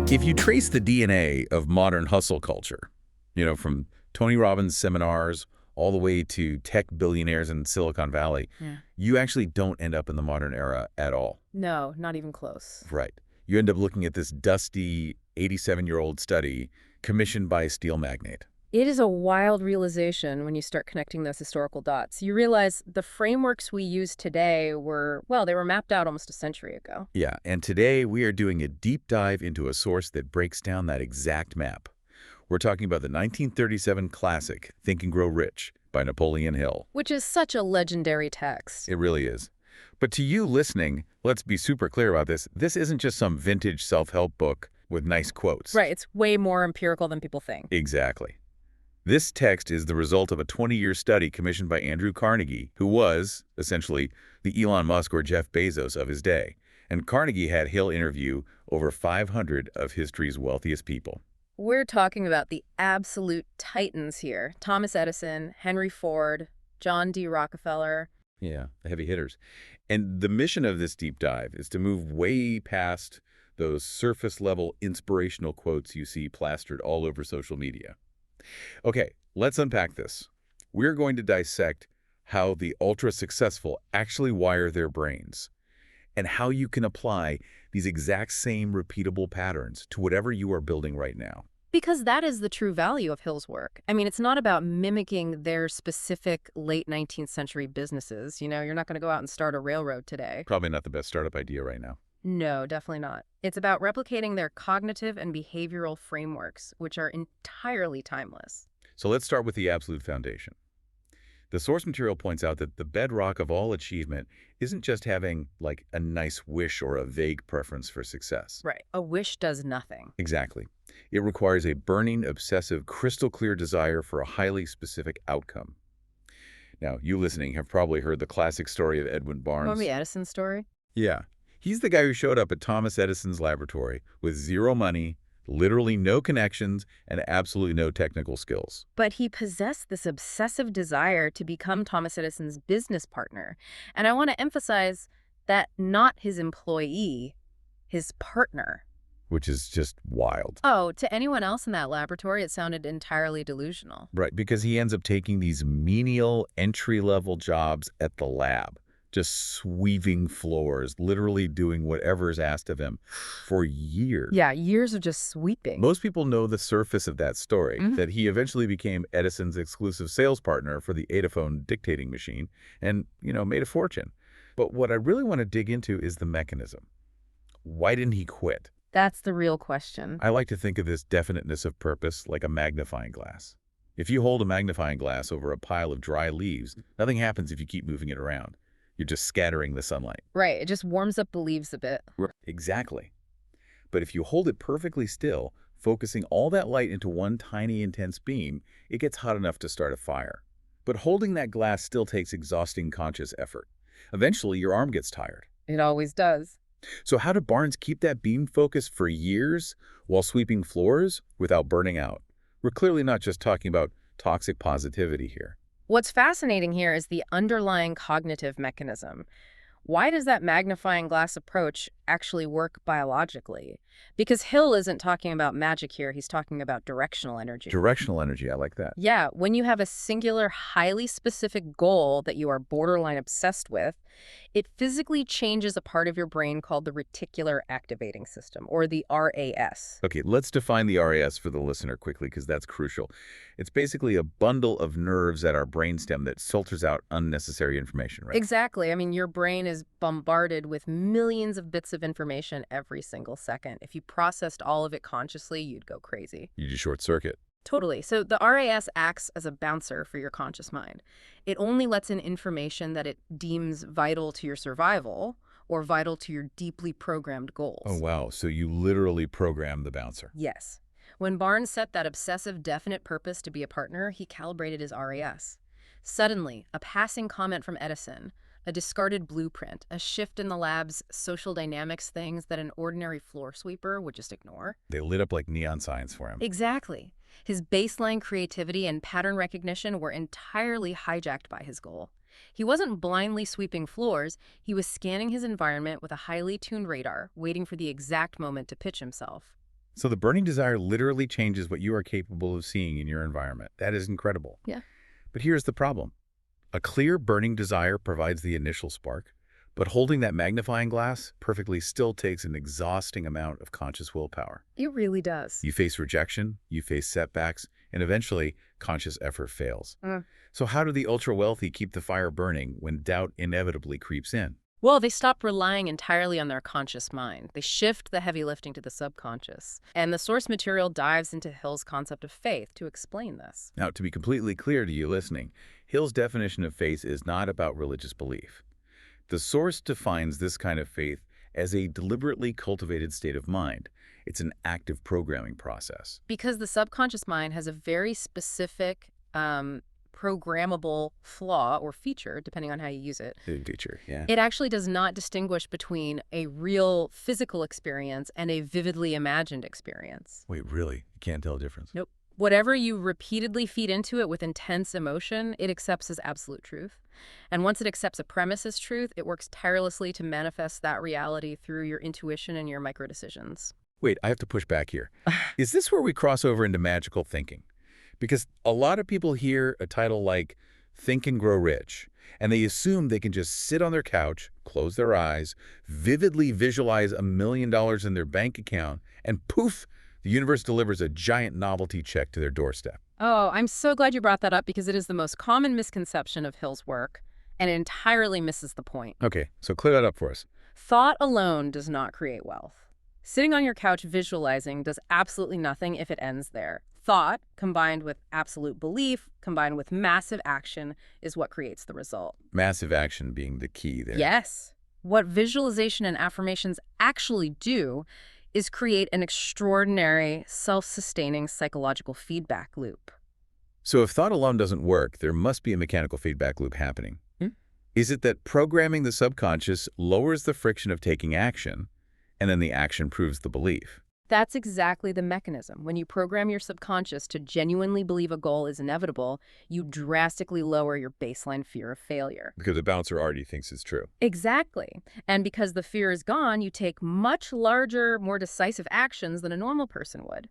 If you trace the DNA of modern hustle culture, from Tony Robbins' seminars all the way to tech billionaires in Silicon Valley, you actually don't end up in the modern era at all. No, not even close. Right. You end up looking at this dusty 87-year-old study commissioned by a steel magnate. It is a wild realization when you start connecting those historical dots. You realize the frameworks we use today they were mapped out almost a century ago. Yeah, and today we are doing a deep dive into a source that breaks down that exact map. We're talking about the 1937 classic, Think and Grow Rich by Napoleon Hill. Which is such a legendary text. It really is. But to you listening, let's be super clear about this. This isn't just some vintage self-help book with nice quotes. Right, it's way more empirical than people think. Exactly. This text is the result of a 20-year study commissioned by Andrew Carnegie, who was, essentially, the Elon Musk or Jeff Bezos of his day. And Carnegie had Hill interview over 500 of history's wealthiest people. We're talking about the absolute titans here. Thomas Edison, Henry Ford, John D. Rockefeller. Yeah, the heavy hitters. And the mission of this deep dive is to move way past those surface-level inspirational quotes you see plastered all over social media. Okay, let's unpack this. We're going to dissect how the ultra-successful actually wire their brains and how you can apply these exact same repeatable patterns to whatever you are building right now. Because that is the true value of Hill's work. I mean, it's not about mimicking their specific late 19th century businesses. You're not going to go out and start a railroad today. Probably not the best startup idea right now. No, definitely not. It's about replicating their cognitive and behavioral frameworks, which are entirely timeless. So let's start with the absolute foundation. The source material points out that the bedrock of all achievement isn't just having, like, a nice wish or a vague preference for success. Right. A wish does nothing. Exactly. It requires a burning, obsessive, crystal-clear desire for a highly specific outcome. Now, you listening have probably heard the classic story of Edwin Barnes. Remember the Edison story? Yeah. He's the guy who showed up at Thomas Edison's laboratory with zero money, literally no connections, and absolutely no technical skills. But he possessed this obsessive desire to become Thomas Edison's business partner. And I want to emphasize that not his employee, his partner. Which is just wild. Oh, to anyone else in that laboratory, it sounded entirely delusional. Right, because he ends up taking these menial entry-level jobs at the lab. Just sweeping floors, literally doing whatever is asked of him for years. Yeah, years of just sweeping. Most people know the surface of that story, that he eventually became Edison's exclusive sales partner for the Ediphone dictating machine and, made a fortune. But what I really want to dig into is the mechanism. Why didn't he quit? That's the real question. I like to think of this definiteness of purpose like a magnifying glass. If you hold a magnifying glass over a pile of dry leaves, nothing happens if you keep moving it around. You're just scattering the sunlight. Right, it just warms up the leaves a bit. Exactly. But if you hold it perfectly still, focusing all that light into one tiny, intense beam, it gets hot enough to start a fire. But holding that glass still takes exhausting conscious effort. Eventually, your arm gets tired. It always does. So how did Barnes keep that beam focused for years while sweeping floors without burning out? We're clearly not just talking about toxic positivity here. What's fascinating here is the underlying cognitive mechanism. Why does that magnifying glass approach actually work biologically? Because Hill isn't talking about magic here, he's talking about directional energy. Directional energy, I like that. Yeah, when you have a singular, highly specific goal that you are borderline obsessed with, it physically changes a part of your brain called the reticular activating system, or the RAS. Okay, let's define the RAS for the listener quickly, because that's crucial. It's basically a bundle of nerves at our brainstem that filters out unnecessary information, right? Exactly. I mean, your brain is bombarded with millions of bits of information every single second. If you processed all of it consciously, you'd go crazy. You just short circuit. Totally. So the RAS acts as a bouncer for your conscious mind. It only lets in information that it deems vital to your survival or vital to your deeply programmed goals. Oh, wow. So you literally program the bouncer. Yes. When Barnes set that obsessive, definite purpose to be a partner, he calibrated his RAS. Suddenly, a passing comment from Edison, a discarded blueprint, a shift in the lab's social dynamics, things that an ordinary floor sweeper would just ignore. They lit up like neon signs for him. Exactly. His baseline creativity and pattern recognition were entirely hijacked by his goal. He wasn't blindly sweeping floors, he was scanning his environment with a highly tuned radar, waiting for the exact moment to pitch himself. So the burning desire literally changes what you are capable of seeing in your environment. That is incredible. Yeah. But here's the problem. A clear burning desire provides the initial spark, but holding that magnifying glass perfectly still takes an exhausting amount of conscious willpower. It really does. You face rejection, you face setbacks, and eventually conscious effort fails. So how do the ultra-wealthy keep the fire burning when doubt inevitably creeps in? Well, they stop relying entirely on their conscious mind. They shift the heavy lifting to the subconscious. And the source material dives into Hill's concept of faith to explain this. Now, to be completely clear to you listening, Hill's definition of faith is not about religious belief. The source defines this kind of faith as a deliberately cultivated state of mind. It's an active programming process. Because the subconscious mind has a very specific programmable flaw or feature, depending on how you use it. Feature, yeah. It actually does not distinguish between a real physical experience and a vividly imagined experience. Wait, really? You can't tell the difference? Nope. Whatever you repeatedly feed into it with intense emotion, it accepts as absolute truth. And once it accepts a premise as truth, it works tirelessly to manifest that reality through your intuition and your micro-decisions. Wait, I have to push back here. Is this where we cross over into magical thinking? Because a lot of people hear a title like Think and Grow Rich, and they assume they can just sit on their couch, close their eyes, vividly visualize $1 million in their bank account, and poof, the universe delivers a giant novelty check to their doorstep. Oh, I'm so glad you brought that up because it is the most common misconception of Hill's work, and it entirely misses the point. Okay, so clear that up for us. Thought alone does not create wealth. Sitting on your couch visualizing does absolutely nothing if it ends there. Thought, combined with absolute belief, combined with massive action, is what creates the result. Massive action being the key there. Yes. What visualization and affirmations actually do is create an extraordinary, self-sustaining psychological feedback loop. So if thought alone doesn't work, there must be a mechanical feedback loop happening. Is it that programming the subconscious lowers the friction of taking action, and then the action proves the belief? That's exactly the mechanism. When you program your subconscious to genuinely believe a goal is inevitable, you drastically lower your baseline fear of failure. Because the bouncer already thinks it's true. Exactly. And because the fear is gone, you take much larger, more decisive actions than a normal person would.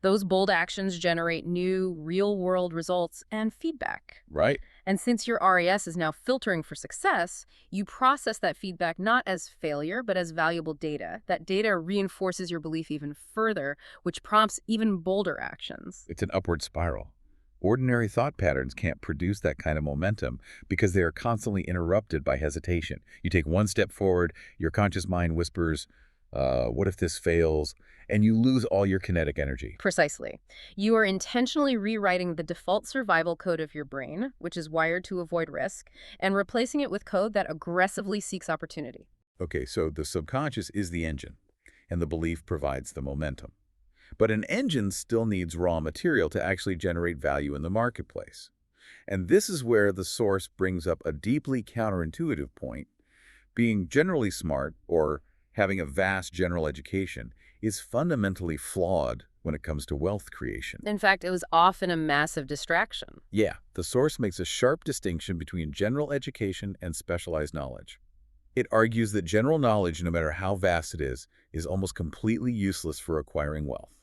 Those bold actions generate new, real-world results and feedback. Right. And since your RAS is now filtering for success, you process that feedback not as failure, but as valuable data. That data reinforces your belief even further, which prompts even bolder actions. It's an upward spiral. Ordinary thought patterns can't produce that kind of momentum because they are constantly interrupted by hesitation. You take one step forward, your conscious mind whispers, what if this fails? And you lose all your kinetic energy. Precisely. You are intentionally rewriting the default survival code of your brain, which is wired to avoid risk, and replacing it with code that aggressively seeks opportunity. Okay, so the subconscious is the engine, and the belief provides the momentum. But an engine still needs raw material to actually generate value in the marketplace. And this is where the source brings up a deeply counterintuitive point. Being generally smart, or having a vast general education, is fundamentally flawed when it comes to wealth creation. In fact, it was often a massive distraction. Yeah, the source makes a sharp distinction between general education and specialized knowledge. It argues that general knowledge, no matter how vast it is almost completely useless for acquiring wealth.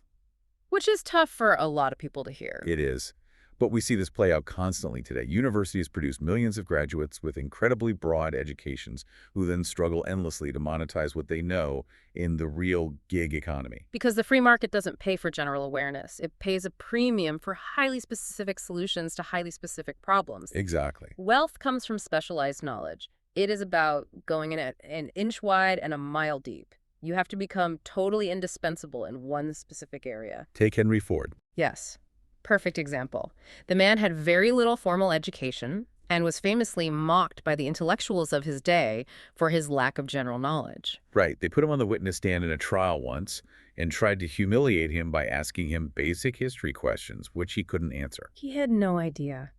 Which is tough for a lot of people to hear. It is. But we see this play out constantly today. Universities produce millions of graduates with incredibly broad educations who then struggle endlessly to monetize what they know in the real gig economy. Because the free market doesn't pay for general awareness. It pays a premium for highly specific solutions to highly specific problems. Exactly. Wealth comes from specialized knowledge. It is about going in an inch wide and a mile deep. You have to become totally indispensable in one specific area. Take Henry Ford. Yes. Perfect example. The man had very little formal education and was famously mocked by the intellectuals of his day for his lack of general knowledge. Right. They put him on the witness stand in a trial once and tried to humiliate him by asking him basic history questions, which he couldn't answer. He had no idea.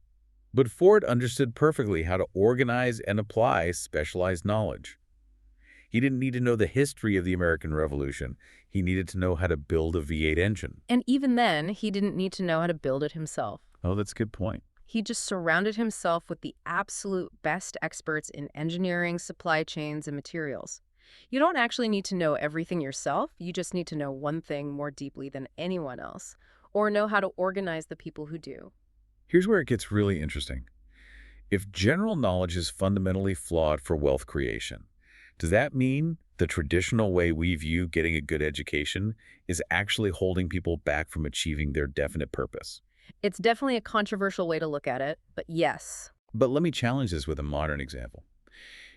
But Ford understood perfectly how to organize and apply specialized knowledge. He didn't need to know the history of the American Revolution. He needed to know how to build a V8 engine. And even then, he didn't need to know how to build it himself. Oh, that's a good point. He just surrounded himself with the absolute best experts in engineering, supply chains, and materials. You don't actually need to know everything yourself. You just need to know one thing more deeply than anyone else, or know how to organize the people who do. Here's where it gets really interesting. If general knowledge is fundamentally flawed for wealth creation, does that mean the traditional way we view getting a good education is actually holding people back from achieving their definite purpose? It's definitely a controversial way to look at it, but yes. But let me challenge this with a modern example.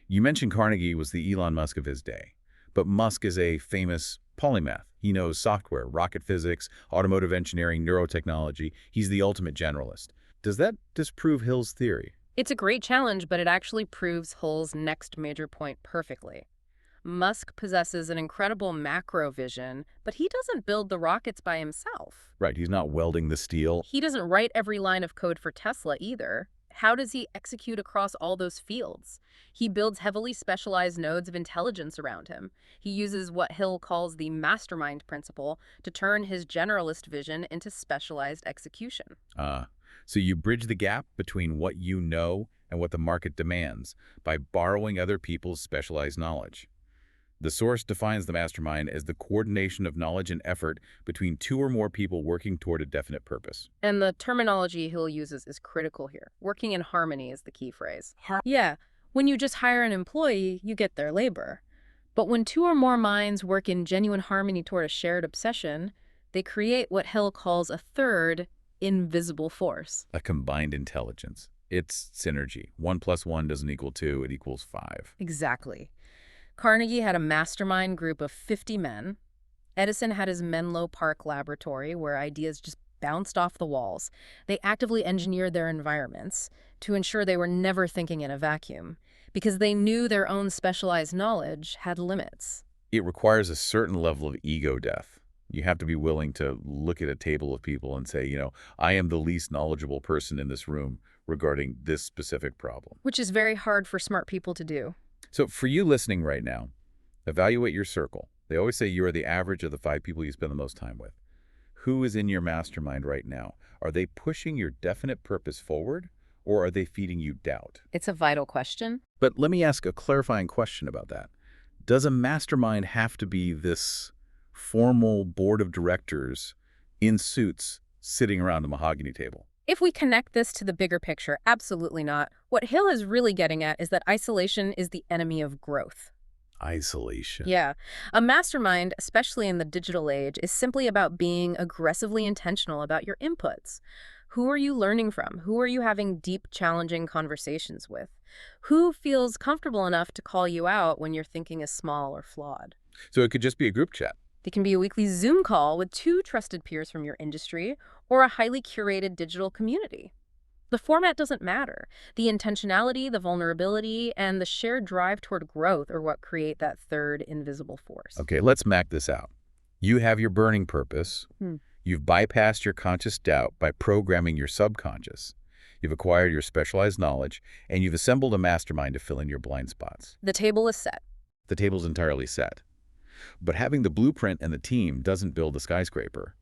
You mentioned Carnegie was the Elon Musk of his day, but Musk is a famous polymath. He knows software, rocket physics, automotive engineering, neurotechnology. He's the ultimate generalist. Does that disprove Hill's theory? It's a great challenge, but it actually proves Hull's next major point perfectly. Musk possesses an incredible macro vision, but he doesn't build the rockets by himself. Right, he's not welding the steel. He doesn't write every line of code for Tesla either. How does he execute across all those fields? He builds heavily specialized nodes of intelligence around him. He uses what Hill calls the mastermind principle to turn his generalist vision into specialized execution. So you bridge the gap between what you know and what the market demands by borrowing other people's specialized knowledge. The source defines the mastermind as the coordination of knowledge and effort between two or more people working toward a definite purpose. And the terminology Hill uses is critical here. Working in harmony is the key phrase. Yeah, when you just hire an employee, you get their labor. But when two or more minds work in genuine harmony toward a shared obsession, they create what Hill calls a third, invisible force. A combined intelligence. It's synergy. 1 + 1 doesn't equal 2, it equals 5. Exactly. Carnegie had a mastermind group of 50 men. Edison had his Menlo Park laboratory where ideas just bounced off the walls. They actively engineered their environments to ensure they were never thinking in a vacuum, because they knew their own specialized knowledge had limits. It requires a certain level of ego death. You have to be willing to look at a table of people and say, I am the least knowledgeable person in this room regarding this specific problem. Which is very hard for smart people to do. So for you listening right now, evaluate your circle. They always say you are the average of the 5 people you spend the most time with. Who is in your mastermind right now? Are they pushing your definite purpose forward, or are they feeding you doubt? It's a vital question. But let me ask a clarifying question about that. Does a mastermind have to be this formal board of directors in suits sitting around a mahogany table? If we connect this to the bigger picture, absolutely not. What Hill is really getting at is that isolation is the enemy of growth. Isolation. Yeah. A mastermind, especially in the digital age, is simply about being aggressively intentional about your inputs. Who are you learning from? Who are you having deep, challenging conversations with? Who feels comfortable enough to call you out when your thinking is small or flawed? So it could just be a group chat. It can be a weekly Zoom call with 2 trusted peers from your industry or a highly curated digital community. The format doesn't matter. The intentionality, the vulnerability, and the shared drive toward growth are what create that third invisible force. Okay, let's map this out. You have your burning purpose. You've bypassed your conscious doubt by programming your subconscious. You've acquired your specialized knowledge, and you've assembled a mastermind to fill in your blind spots. The table is set. The table's entirely set. But having the blueprint and the team doesn't build a skyscraper.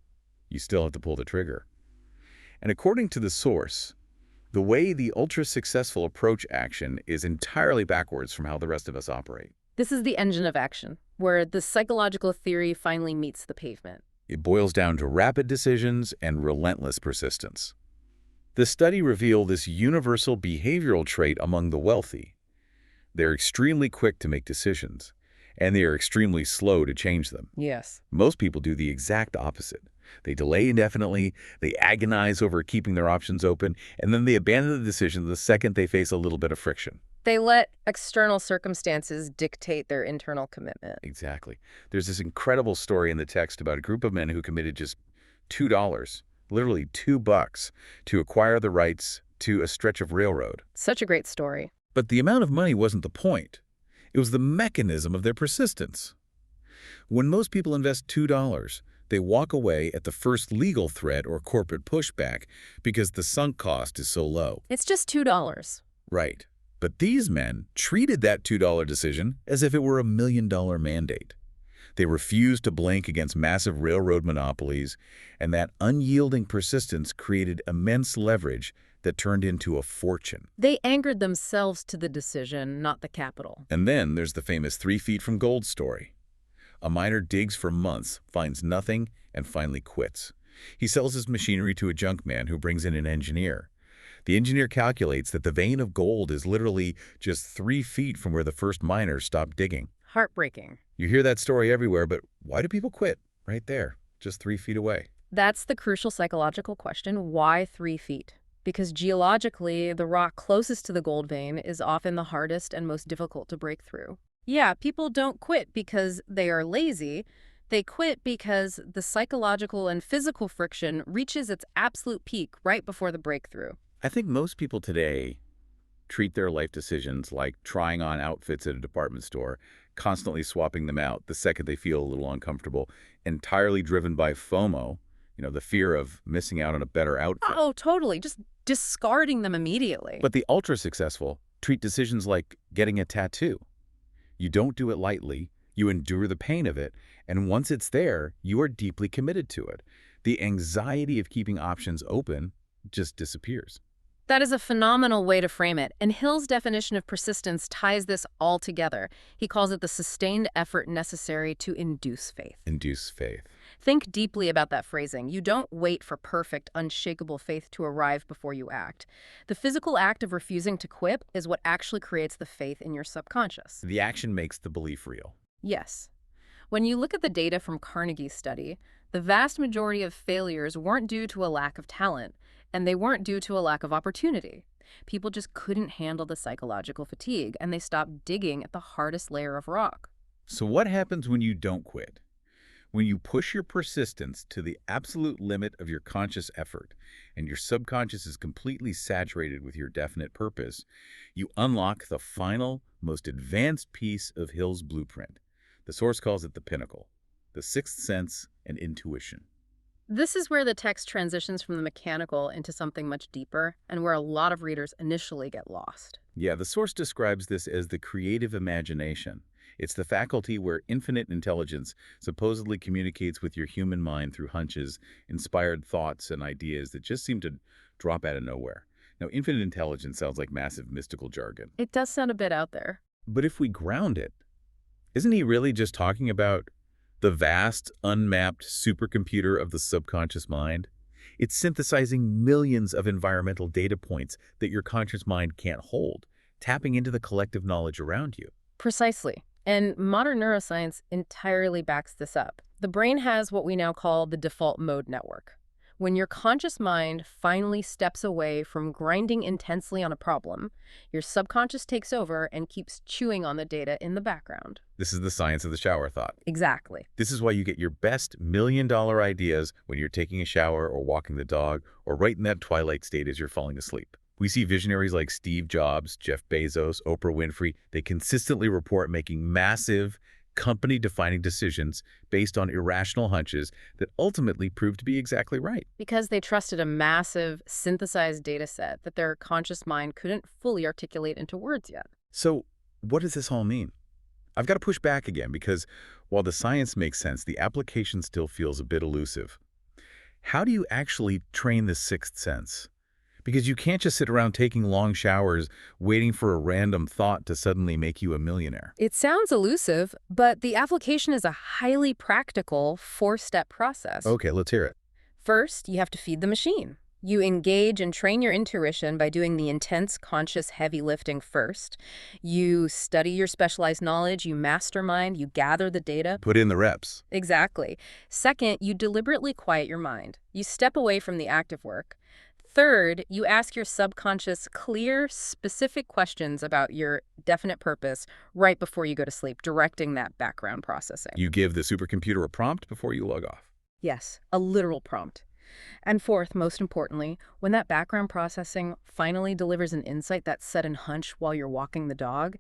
You still have to pull the trigger. And according to the source, the way the ultra-successful approach action is entirely backwards from how the rest of us operate. This is the engine of action, where the psychological theory finally meets the pavement. It boils down to rapid decisions and relentless persistence. The study revealed this universal behavioral trait among the wealthy. They're extremely quick to make decisions, and they are extremely slow to change them. Yes. Most people do the exact opposite. They delay indefinitely, they agonize over keeping their options open, and then they abandon the decision the second they face a little bit of friction. They let external circumstances dictate their internal commitment. Exactly. There's this incredible story in the text about a group of men who committed just $2, literally $2, to acquire the rights to a stretch of railroad. Such a great story. But the amount of money wasn't the point. It was the mechanism of their persistence. When most people invest $2, they walk away at the first legal threat or corporate pushback because the sunk cost is so low. It's just $2. Right. But these men treated that $2 decision as if it were a $1 million mandate. They refused to blink against massive railroad monopolies, and that unyielding persistence created immense leverage that turned into a fortune. They anchored themselves to the decision, not the capital. And then there's the famous 3 feet from gold story. A miner digs for months, finds nothing, and finally quits. He sells his machinery to a junk man who brings in an engineer. The engineer calculates that the vein of gold is literally just 3 feet from where the first miner stopped digging. Heartbreaking. You hear that story everywhere, but why do people quit? Right there, just 3 feet away. That's the crucial psychological question. Why 3 feet? Because geologically, the rock closest to the gold vein is often the hardest and most difficult to break through. Yeah, people don't quit because they are lazy. They quit because the psychological and physical friction reaches its absolute peak right before the breakthrough. I think most people today treat their life decisions like trying on outfits at a department store, constantly swapping them out the second they feel a little uncomfortable, entirely driven by FOMO, the fear of missing out on a better outfit. Oh, totally. Just discarding them immediately. But the ultra-successful treat decisions like getting a tattoo. You don't do it lightly, you endure the pain of it, and once it's there, you are deeply committed to it. The anxiety of keeping options open just disappears. That is a phenomenal way to frame it, and Hill's definition of persistence ties this all together. He calls it the sustained effort necessary to induce faith. Induce faith. Think deeply about that phrasing. You don't wait for perfect, unshakable faith to arrive before you act. The physical act of refusing to quit is what actually creates the faith in your subconscious. The action makes the belief real. Yes. When you look at the data from Carnegie's study, the vast majority of failures weren't due to a lack of talent, and they weren't due to a lack of opportunity. People just couldn't handle the psychological fatigue, and they stopped digging at the hardest layer of rock. So what happens when you don't quit? When you push your persistence to the absolute limit of your conscious effort, and your subconscious is completely saturated with your definite purpose, you unlock the final, most advanced piece of Hill's blueprint. The source calls it the pinnacle, the sixth sense and intuition. This is where the text transitions from the mechanical into something much deeper, and where a lot of readers initially get lost. Yeah, the source describes this as the creative imagination. It's the faculty where infinite intelligence supposedly communicates with your human mind through hunches, inspired thoughts, and ideas that just seem to drop out of nowhere. Now, infinite intelligence sounds like massive mystical jargon. It does sound a bit out there. But if we ground it, isn't he really just talking about the vast, unmapped supercomputer of the subconscious mind? It's synthesizing millions of environmental data points that your conscious mind can't hold, tapping into the collective knowledge around you. Precisely. And modern neuroscience entirely backs this up. The brain has what we now call the default mode network. When your conscious mind finally steps away from grinding intensely on a problem, your subconscious takes over and keeps chewing on the data in the background. This is the science of the shower thought. Exactly. This is why you get your best million-dollar ideas when you're taking a shower or walking the dog or right in that twilight state as you're falling asleep. We see visionaries like Steve Jobs, Jeff Bezos, Oprah Winfrey. They consistently report making massive, company-defining decisions based on irrational hunches that ultimately proved to be exactly right. Because they trusted a massive, synthesized data set that their conscious mind couldn't fully articulate into words yet. So what does this all mean? I've got to push back again because while the science makes sense, the application still feels a bit elusive. How do you actually train the sixth sense? Because you can't just sit around taking long showers waiting for a random thought to suddenly make you a millionaire. It sounds elusive, but the application is a highly practical 4-step process. Okay, let's hear it. First, you have to feed the machine. You engage and train your intuition by doing the intense, conscious, heavy lifting first. You study your specialized knowledge, you mastermind, you gather the data. Put in the reps. Exactly. Second, you deliberately quiet your mind. You step away from the active work. Third, you ask your subconscious clear, specific questions about your definite purpose right before you go to sleep, directing that background processing. You give the supercomputer a prompt before you log off. Yes, a literal prompt. And fourth, most importantly, when that background processing finally delivers an insight that's set in hunch while you're walking the dog,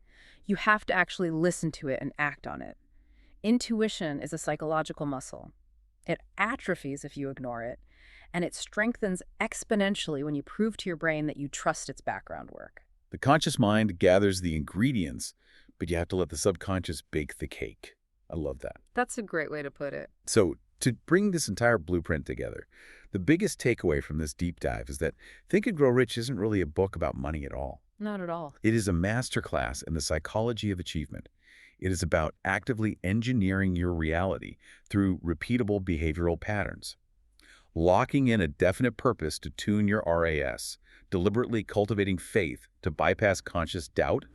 you have to actually listen to it and act on it. Intuition is a psychological muscle. It atrophies if you ignore it, and it strengthens exponentially when you prove to your brain that you trust its background work. The conscious mind gathers the ingredients, but you have to let the subconscious bake the cake. I love that. That's a great way to put it. So To bring this entire blueprint together, the biggest takeaway from this deep dive is that Think and Grow Rich isn't really a book about money at all. Not at all. It is a masterclass in the psychology of achievement. It is about actively engineering your reality through repeatable behavioral patterns, locking in a definite purpose to tune your RAS, deliberately cultivating faith to bypass conscious doubt,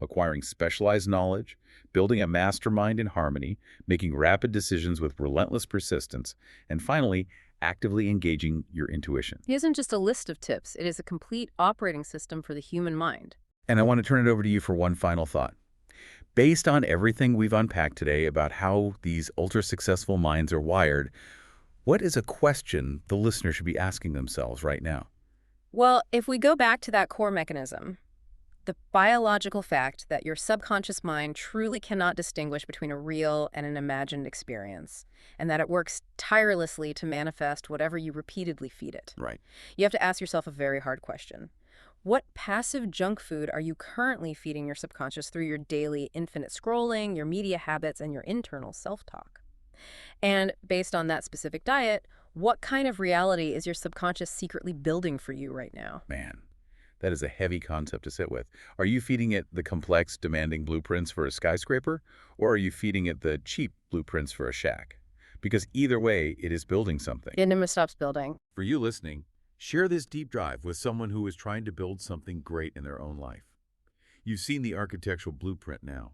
acquiring specialized knowledge, building a mastermind in harmony, making rapid decisions with relentless persistence, and finally, actively engaging your intuition. It isn't just a list of tips. It is a complete operating system for the human mind. And I want to turn it over to you for one final thought. Based on everything we've unpacked today about how these ultra-successful minds are wired, what is a question the listener should be asking themselves right now? Well, if we go back to that core mechanism, the biological fact that your subconscious mind truly cannot distinguish between a real and an imagined experience, and that it works tirelessly to manifest whatever you repeatedly feed it. Right. You have to ask yourself a very hard question. What passive junk food are you currently feeding your subconscious through your daily infinite scrolling, your media habits, and your internal self-talk? And based on that specific diet, what kind of reality is your subconscious secretly building for you right now? Man, that is a heavy concept to sit with. Are you feeding it the complex, demanding blueprints for a skyscraper, or are you feeding it the cheap blueprints for a shack? Because either way, it is building something. It never stops building. For you listening, share this deep dive with someone who is trying to build something great in their own life. You've seen the architectural blueprint now,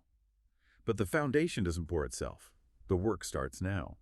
but the foundation doesn't pour itself. The work starts now.